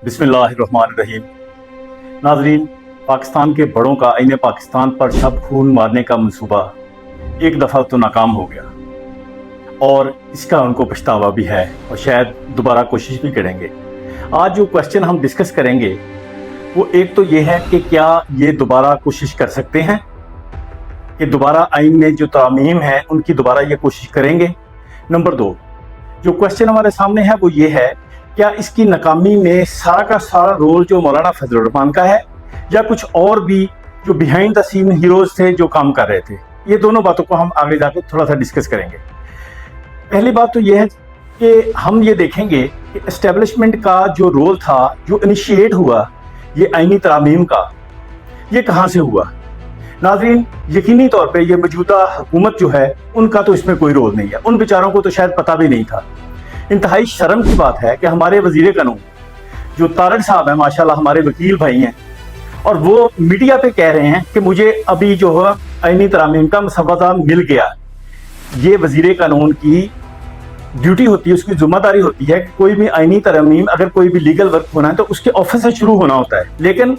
बिस्मिल्लाहिर्रहमानिर्रहीम। नाजरीन, पाकिस्तान के बड़ों का आईने पाकिस्तान पर शब खून मारने का मंसूबा एक दफ़ा तो नाकाम हो गया और इसका उनको पछतावा भी है और शायद दोबारा कोशिश भी करेंगे। आज जो क्वेश्चन हम डिस्कस करेंगे वो एक तो ये है कि क्या ये दोबारा कोशिश कर सकते हैं, कि दोबारा आइन में जो तरमीम है उनकी दोबारा ये कोशिश करेंगे। नंबर दो, जो क्वेश्चन हमारे सामने है वो ये है, क्या इसकी नाकामी में सारा का सारा रोल जो मौलाना फजलुर रहमान का है या कुछ और भी जो बिहाइंड द सीन हीरोज थे जो काम कर रहे थे। ये दोनों बातों को हम आगे जाकर थोड़ा सा डिस्कस करेंगे। पहली बात तो ये है कि हम ये देखेंगे कि एस्टेब्लिशमेंट का जो रोल था, जो इनिशिएट हुआ ये आईनी तरमीम का, ये कहाँ से हुआ। नाज़रीन, यकीनी तौर पे ये मौजूदा हुकूमत जो है उनका तो इसमें कोई रोल नहीं है। उन बेचारों को तो शायद पता भी नहीं था। इंतहाई शर्म की बात है कि हमारे वजीर कानून जो तारड़ साहब हैं, माशाल्लाह हमारे वकील भाई हैं, और वो मीडिया पे कह रहे हैं कि मुझे अभी जो है आईनी तरमीम का मसवदा मिल गया। ये वजीर कानून की ड्यूटी होती है, उसकी जिम्मेदारी होती है कि कोई भी आईनी तरमीम अगर कोई भी लीगल वर्क होना है तो उसके ऑफिस से शुरू होना होता है। लेकिन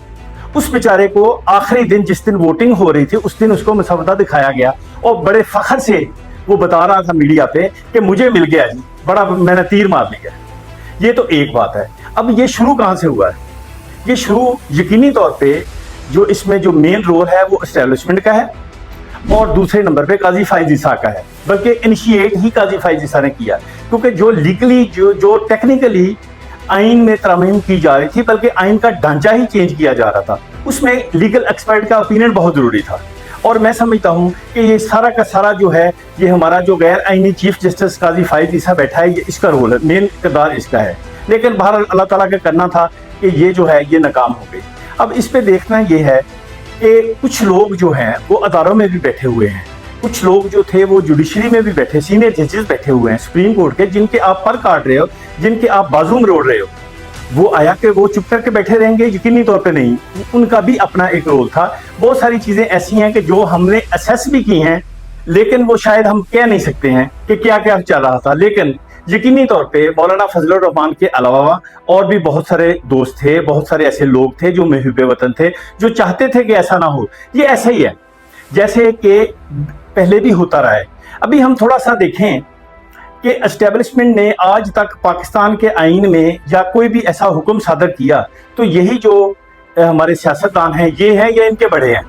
उस बेचारे को आखिरी दिन जिस दिन वोटिंग हो रही थी उस दिन उसको मसवदा दिखाया गया और बड़े फख्र से वो बता रहा था मीडिया पे कि मुझे मिल गया जी, बड़ा मैंने तीर मार लिया। ये तो एक बात है। अब ये शुरू कहाँ से हुआ है? ये शुरू यकीनी तौर पे जो इसमें जो मेन रोल है वो एस्टेब्लिशमेंट का है और दूसरे नंबर पे काजी फाइज ईसा का है। बल्कि इनिशिएट ही काजी फाइज ईसा ने किया, क्योंकि जो लीगली जो टेक्निकली आइन में तरमीम की जा रही थी, बल्कि आइन का ढांचा ही चेंज किया जा रहा था, उसमें लीगल एक्सपर्ट का ओपिनियन बहुत जरूरी था। और मैं समझता हूँ कि ये सारा का सारा जो है, ये हमारा जो गैर आईनी चीफ जस्टिस काजी फाइज ईसा बैठा है, ये इसका रोल है, मेन किरदार इसका है। लेकिन बहरहाल अल्लाह ताला का करना था कि ये जो है ये नाकाम हो गई। अब इस पे देखना ये है कि कुछ लोग जो हैं वो अदारों में भी बैठे हुए हैं, कुछ लोग जो थे वो जुडिशरी में भी बैठे, सीनियर जजेस बैठे हुए हैं सुप्रीम कोर्ट के, जिनके आप पर काट रहे हो, जिनके आप बाजू मरोड़ रहे हो। वो आया कि वो चुप करके बैठे रहेंगे? यकीनी तौर पे नहीं। उनका भी अपना एक रोल था। बहुत सारी चीजें ऐसी हैं कि जो हमने असेस भी की हैं, लेकिन वो शायद हम कह नहीं सकते हैं कि क्या क्या चल रहा था। लेकिन यकीनी तौर पे मौलाना फजलुर रहमान के अलावा और भी बहुत सारे दोस्त थे, बहुत सारे ऐसे लोग थे जो मुहिब्बे वतन थे, जो चाहते थे कि ऐसा ना हो। ये ऐसा ही है जैसे कि पहले भी होता रहा है। अभी हम थोड़ा सा देखें कि एस्टेब्लिशमेंट ने आज तक पाकिस्तान के आइन में या कोई भी ऐसा हुक्म सादर किया तो यही जो हमारे सियासतदान हैं, ये हैं या इनके बड़े हैं,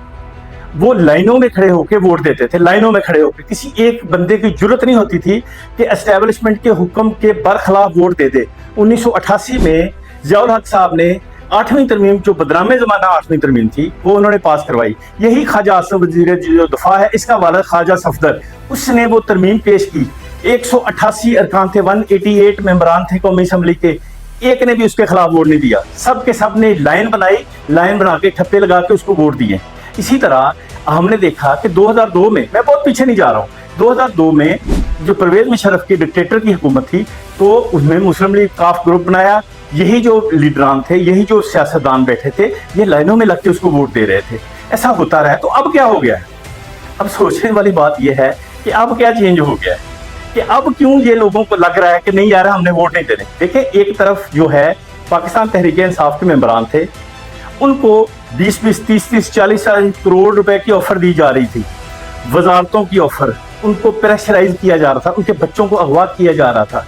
वो लाइनों में खड़े होकर वोट देते थे। लाइनों में खड़े होकर किसी एक बंदे की जरूरत नहीं होती थी कि एस्टेब्लिशमेंट के हुक्म के बरखिलाफ वोट दे दे। 1988 में ज़ियाउल हक साहब ने 8वीं तरमीम, जो बदनामे ज़माना 8वीं तरमीम थी, वो उन्होंने पास करवाई। यही ख्वाजा आसिफ वज़ीर जो दफा है, इसका वालिद ख्वाजा सफदर, उसने वो तरमीम पेश की। 188 अरकान थे, 188 मेंबरान थे कौमी असम्बली के, एक ने भी उसके खिलाफ वोट नहीं दिया। सब के सब ने लाइन बनाई, लाइन बना के ठप्पे लगा के उसको वोट दिए। इसी तरह हमने देखा कि 2002 में, मैं बहुत पीछे नहीं जा रहा हूँ, 2002 में जो परवेज मुशर्रफ की डिक्टेटर की हुकूमत थी तो उसमें मुस्लिम लीग काफ ग्रुप बनाया। यही जो लीडरान थे, यही जो सियासतदान बैठे थे, ये लाइनों में लग के उसको वोट दे रहे थे। ऐसा होता रहा। तो अब क्या हो गया है? अब सोचने वाली बात यह है कि अब क्या चेंज हो गया है, कि अब क्यों ये लोगों को लग रहा है कि नहीं यार हमने वोट नहीं देने। देखिए, एक तरफ जो है पाकिस्तान तहरीक इंसाफ के मेंबरान थे, उनको 20-20, 30-30, 40 करोड़ रुपए की ऑफर दी जा रही थी, वजारतों की ऑफर, उनको प्रेशराइज किया जा रहा था, उनके बच्चों को अगवा किया जा रहा था।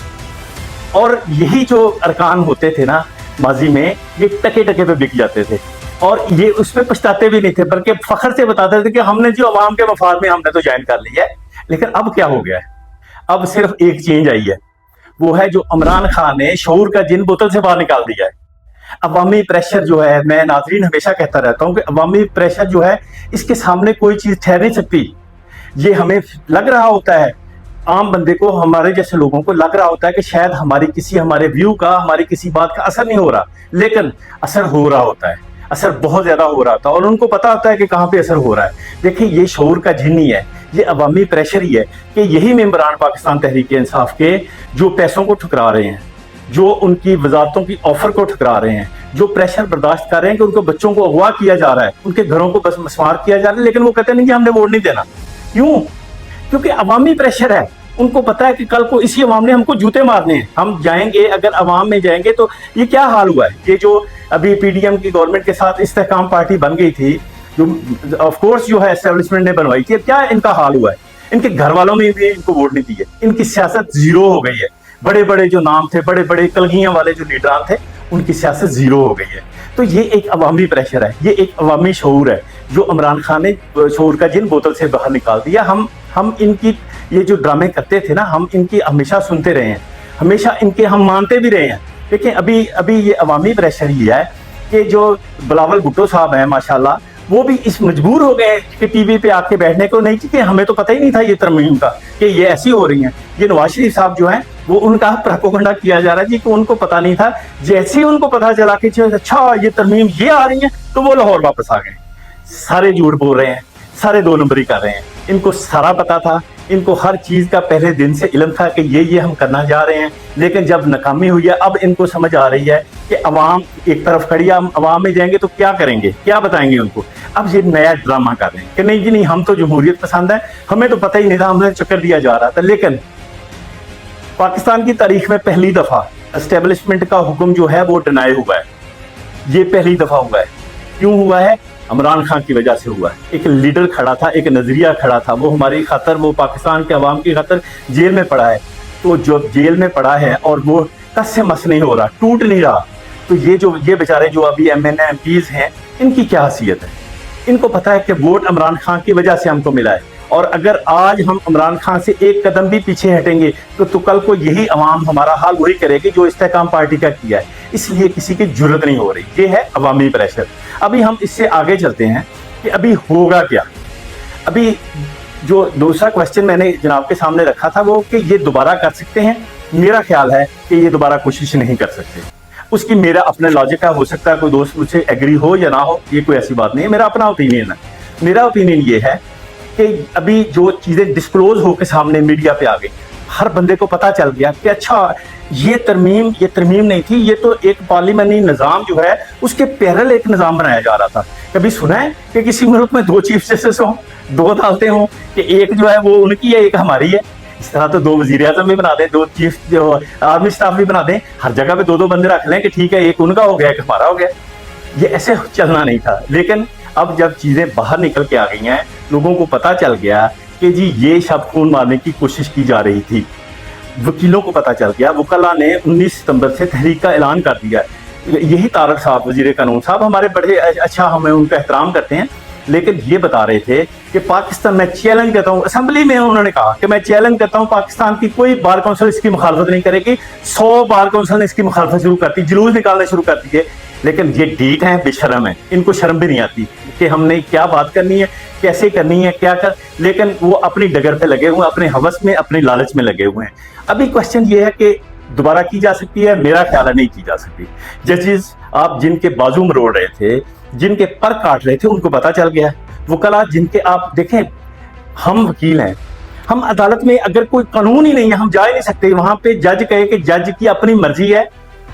और यही जो अरकान होते थे ना माजी में, ये टके टके पे बिक जाते थे और ये उसमें पछताते भी नहीं थे, बल्कि फख्र से बताते थे कि हमने जो अवाम के मफाद में हमने तो ज्वाइन कर लिया है। लेकिन अब क्या हो गया है? अब सिर्फ एक चेंज आई है, वो है जो इमरान खान ने शऊर का जिन बोतल से बाहर निकाल दिया है। अवामी प्रेशर जो है, मैं नाज़रीन हमेशा कहता रहता हूँ कि अवामी प्रेशर जो है, इसके सामने कोई चीज़ ठहर नहीं सकती। ये हमें लग रहा होता है, आम बंदे को, हमारे जैसे लोगों को लग रहा होता है कि शायद हमारे व्यू का, हमारी किसी बात का असर नहीं हो रहा, लेकिन असर हो रहा होता है, असर बहुत ज़्यादा हो रहा था और उनको पता होता है कि कहाँ पे असर हो रहा है। देखिए, ये शऊर का जिन ही है, ये अवामी प्रेशर ही है कि यही मेंबरान पाकिस्तान तहरीक इंसाफ के जो पैसों को ठुकरा रहे हैं, जो उनकी वजारतों की ऑफर को ठुकरा रहे हैं, जो प्रेशर बर्दाश्त कर रहे हैं कि उनको बच्चों को अगवा किया जा रहा है, उनके घरों को बस मसमार किया जा रहा है, लेकिन वो कहते नहीं कि हमने वोट नहीं देना। क्यों? क्योंकि अवामी प्रेशर है। उनको पता है कि कल को इसी अवाम ने हमको जूते मारने हैं, हम जाएंगे अगर अवाम में जाएंगे तो ये क्या हाल हुआ है। ये जो अभी पीडीएम की गवर्नमेंट के साथ इस्तेहकाम पार्टी बन गई थी, जो ऑफ कोर्स जो है एस्टेब्लिशमेंट ने बनवाई थी, क्या इनका हाल हुआ है। इनके घर वालों ने भी इनको वोट नहीं दिए, इनकी सियासत जीरो हो गई है। बड़े बड़े जो नाम थे, बड़े बड़े कलगियां वाले जो लीडरान थे, उनकी सियासत जीरो हो गई है। तो ये एक अवामी प्रेशर है, ये एक अवामी शऊर है जो इमरान खान ने शऊर का जिन बोतल से बाहर निकाल दिया। हम इनकी ये जो ड्रामे करते थे ना, हम इनकी हमेशा सुनते रहे हैं, हमेशा इनके हम मानते भी रहे हैं। लेकिन अभी ये अवामी प्रेशर ही है कि जो बिलावल भुट्टो साहब हैं माशाल्लाह, वो भी इस मजबूर हो गए कि टीवी पे आके बैठने को, नहीं कि हमें तो पता ही नहीं था ये तरमीम का कि ये ऐसी हो रही हैं। ये नवाज शरीफ साहब जो हैं वो उनका प्रोपेगेंडा किया जा रहा है जी कि उनको पता नहीं था। जैसे ही उनको पता चला कि अच्छा ये तरमीम ये आ रही है, तो वो लाहौर वापस आ गए। सारे झूठ बोल रहे हैं, सारे दो नंबरी कर रहे हैं। इनको सारा पता था, इनको हर चीज का पहले दिन से इल्म था कि ये हम करना जा रहे हैं। लेकिन जब नाकामी हुई है, अब इनको समझ आ रही है कि अवाम एक तरफ खड़ी है, हम अवाम में जाएंगे तो क्या करेंगे, क्या बताएंगे उनको। अब ये नया ड्रामा कर रहे हैं कि नहीं जी नहीं, हम तो जमहूरियत पसंद है, हमें तो पता ही नहीं था, हमें चक्कर दिया जा रहा था। लेकिन पाकिस्तान की तारीख में पहली दफा एस्टेब्लिशमेंट का हुक्म जो है वो डिनाई हुआ है। ये पहली दफा हुआ है। क्यों हुआ है? इमरान खान की वजह से हुआ है। एक लीडर खड़ा था, एक नजरिया खड़ा था, वो हमारी खातर, वो पाकिस्तान के अवाम की खातर जेल में पड़ा है। तो जो जेल में पड़ा है और वो कस से मस नहीं हो रहा, टूट नहीं रहा, तो ये बेचारे जो अभी MNA MPs हैं, इनकी क्या हैसियत है। इनको पता है कि वोट इमरान खान की वजह से हमको मिला है, और अगर आज हम इमरान खान से एक कदम भी पीछे हटेंगे तो कल को यही अवाम हमारा हाल वही करेगी जो इस्तेहकाम पार्टी का किया है। इसलिए किसी की जरूरत नहीं हो रही। ये है अवामी प्रेशर। अभी हम इससे आगे चलते हैं कि अभी होगा क्या। अभी जो दूसरा क्वेश्चन मैंने जनाब के सामने रखा था वो कि ये दोबारा कर सकते हैं। मेरा ख्याल है कि ये दोबारा कोशिश नहीं कर सकते। उसकी मेरा अपना लॉजिक है, हो सकता है कोई दोस्त मुझसे एग्री हो या ना हो, ये कोई ऐसी बात नहीं है, मेरा अपना ओपिनियन है। मेरा ओपिनियन ये है कि अभी जो चीजें डिस्क्लोज होकर सामने मीडिया पे आ गई, हर बंदे को पता चल गया कि अच्छा ये तरमीम नहीं थी, ये तो एक पार्लियामेंट्री निज़ाम जो है उसके पैरेलल एक निज़ाम बनाया जा रहा था। कभी सुना है कि किसी मुल्क में 2 चीफ जस्टिस हों, 2 अदालतें हों, कि एक जो है वो उनकी है, एक हमारी है। इस तरह तो 2 वज़ीर आज़म भी बना दें, 2 चीफ जो आर्मी स्टाफ भी बना दें, हर जगह पे 2-2 बंदे रख लें कि ठीक है एक उनका हो गया एक हमारा हो गया। ये ऐसे चलना नहीं था। लेकिन अब जब चीजें बाहर निकल के आ गई हैं, लोगों को पता चल गया कि जी ये शब खून मारने की कोशिश की जा रही थी। वकीलों को पता चल गया, वकला ने 19 सितंबर से तहरीक का ऐलान कर दिया। यही तारक साहब, वजीर कानून साहब, हमारे बड़े अच्छा, हमें उनका एहतराम करते हैं, लेकिन ये बता रहे थे कि पाकिस्तान में चैलेंज करता हूँ, असेंबली में उन्होंने कहा कि मैं चैलेंज करता हूँ पाकिस्तान की कोई बार काउंसिल इसकी मुखालफत नहीं करेगी। 100 बार काउंसिल ने इसकी मुखालफत शुरू कर दी, जुलूस निकालने शुरू कर दिए। लेकिन ये डीट है, बेशरम है, इनको शर्म भी नहीं आती कि हमने क्या बात करनी है, कैसे करनी है, क्या कर। लेकिन वो अपनी डगर पे लगे हुए हैं, अपने हवस में, अपने लालच में लगे हुए हैं। अभी क्वेश्चन ये है कि दोबारा की जा सकती है? मेरा ख्याल है नहीं की जा सकती। जजेस आप जिनके बाजू मरोड़ रहे थे, जिनके पर काट रहे थे, उनको पता चल गया। वकला जिनके आप देखें, हम वकील हैं, हम अदालत में अगर कोई कानून ही नहीं है हम जा ही नहीं सकते। वहां पे जज कहे कि जज की अपनी मर्जी है,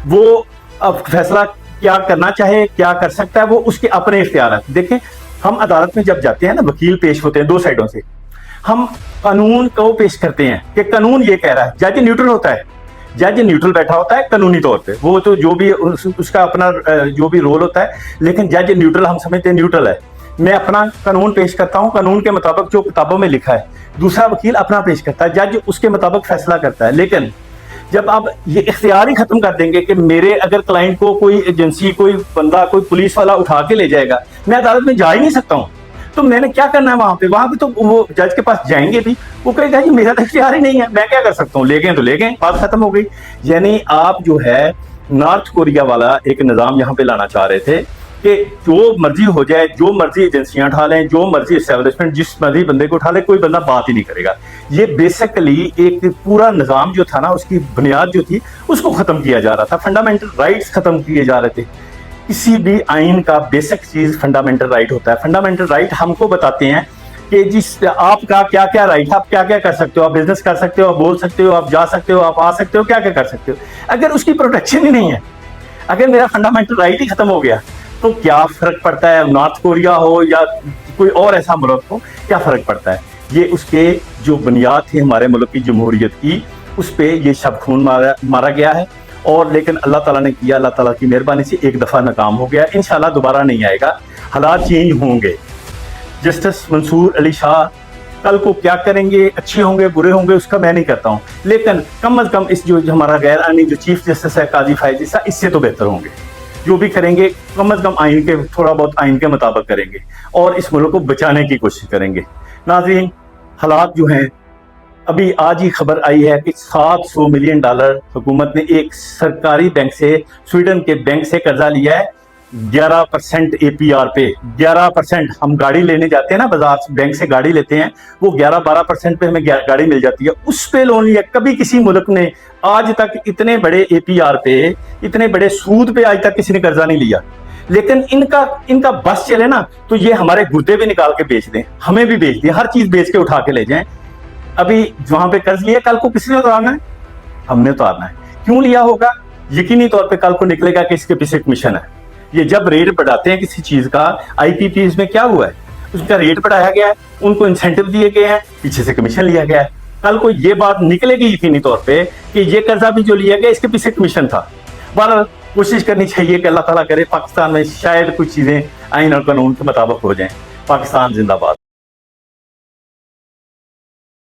वो अब फैसला क्या करना चाहे, क्या कर सकता है, वो उसके अपने इख्तियार है। देखें, हम अदालत में जब जाते हैं ना, वकील पेश होते हैं 2 साइडों से, हम कानून को पेश करते हैं कि कानून ये कह रहा है। जज न्यूट्रल होता है, जज न्यूट्रल बैठा होता है कानूनी तौर पे, वो तो जो भी उसका अपना जो भी रोल होता है, लेकिन जज न्यूट्रल हम समझते हैं न्यूट्रल है। मैं अपना कानून पेश करता हूँ, कानून के मुताबिक जो किताबों में लिखा है, दूसरा वकील अपना पेश करता है, जज उसके मुताबिक फैसला करता है। लेकिन जब आप ये इख्तियार ही खत्म कर देंगे कि मेरे अगर क्लाइंट को कोई एजेंसी, कोई बंदा, कोई पुलिस वाला उठा के ले जाएगा, मैं अदालत में जा ही नहीं सकता हूँ, तो मैंने क्या करना है वहां पे तो वो जज के पास जाएंगे भी, वो कहेगा जी मेरा तो इख्तियार ही नहीं है, मैं क्या कर सकता हूँ, ले गए तो ले गए, बात खत्म हो गई। यानी आप जो है नॉर्थ कोरिया वाला एक निज़ाम यहाँ पे लाना चाह रहे थे कि जो मर्जी हो जाए, जो मर्जी एजेंसियां उठा लें, जो मर्जी एस्टेब्लिशमेंट जिस मर्जी बंदे को उठा ले, कोई बंदा बात ही नहीं करेगा। ये बेसिकली एक पूरा निज़ाम जो था ना, उसकी बुनियाद जो थी उसको खत्म किया जा रहा था। फंडामेंटल राइट्स खत्म किए जा रहे थे। किसी भी आइन का बेसिक चीज फंडामेंटल राइट होता है। फंडामेंटल राइट हमको बताते हैं कि जिस आपका क्या क्या राइट है, आप क्या क्या कर सकते हो, आप बिजनेस कर सकते हो, आप बोल सकते हो, आप जा सकते हो, आप आ सकते हो, क्या क्या कर सकते हो। अगर उसकी प्रोटेक्शन ही नहीं है, अगर मेरा फंडामेंटल राइट ही खत्म हो गया, तो क्या फर्क पड़ता है नॉर्थ कोरिया हो या कोई और ऐसा मुल्क हो, क्या फर्क पड़ता है। یہ اس کے جو بنیاد تھی ہمارے ملک کی جمہوریت کی، اس پہ یہ شب خون مارا گیا ہے، اور لیکن اللہ تعالیٰ نے کیا، اللہ تعالیٰ کی مہربانی سے ایک دفعہ ناکام ہو گیا، انشاءاللہ دوبارہ نہیں آئے گا، حالات چینج ہوں گے۔ جسٹس منصور علی شاہ کل کو کیا کریں گے، اچھے ہوں گے برے ہوں گے، اس کا میں نہیں کرتا ہوں، لیکن کم از کم اس جو ہمارا غیر آئینی جو چیف جسٹس ہے قاضی فائز عیسیٰ، اس سے تو بہتر ہوں گے، جو بھی کریں گے کم از کم آئین کے تھوڑا بہت آئین کے مطابق کریں گے اور اس ملک کو بچانے کی کوشش کریں گے۔ ناظرین، حالات جو ہیں، ابھی آج ہی خبر آئی ہے کہ $700 ملین حکومت نے ایک سرکاری بینک سے، سویڈن کے بینک سے قرضہ لیا ہے 11% APR پہ۔ 11% ہم گاڑی لینے جاتے ہیں نا بازار سے، بینک سے گاڑی لیتے ہیں، وہ 11-12% پہ ہمیں گاڑی مل جاتی ہے، اس پہ لون لیا۔ کبھی کسی ملک نے آج تک اتنے بڑے APR پہ، اتنے بڑے سود پہ آج تک کسی نے قرضہ نہیں لیا، لیکن ان کا بس چلے نا تو یہ ہمارے گردے بھی نکال کے بیچ دیں، ہمیں بھی بیچ دیں، ہر چیز بیچ کے اٹھا کے لے جائیں۔ ابھی وہاں پہ قرض لیا، کل کو کس نے اتارنا ہے؟ ہم نے اتارنا ہے۔ کیوں لیا ہوگا؟ یقینی طور پہ کل کو نکلے گا کہ اس کے پیچھے کمیشن ہے۔ یہ جب ریٹ بڑھاتے ہیں کسی چیز کا، IPPs میں کیا ہوا ہے، اس کا ریٹ بڑھایا گیا ہے، ان کو انسینٹو دیے گئے ہیں، پیچھے سے کمیشن لیا گیا ہے۔ کل کو یہ بات نکلے گی یقینی طور پہ کہ یہ قرضہ بھی جو لیا گیا اس کے پیچھے کمیشن تھا۔ بہرحال کوشش کرنی چاہیے کہ اللہ تعالیٰ کرے پاکستان میں شاید کچھ چیزیں آئین اور قانون کے مطابق ہو جائیں۔ پاکستان زندہ باد۔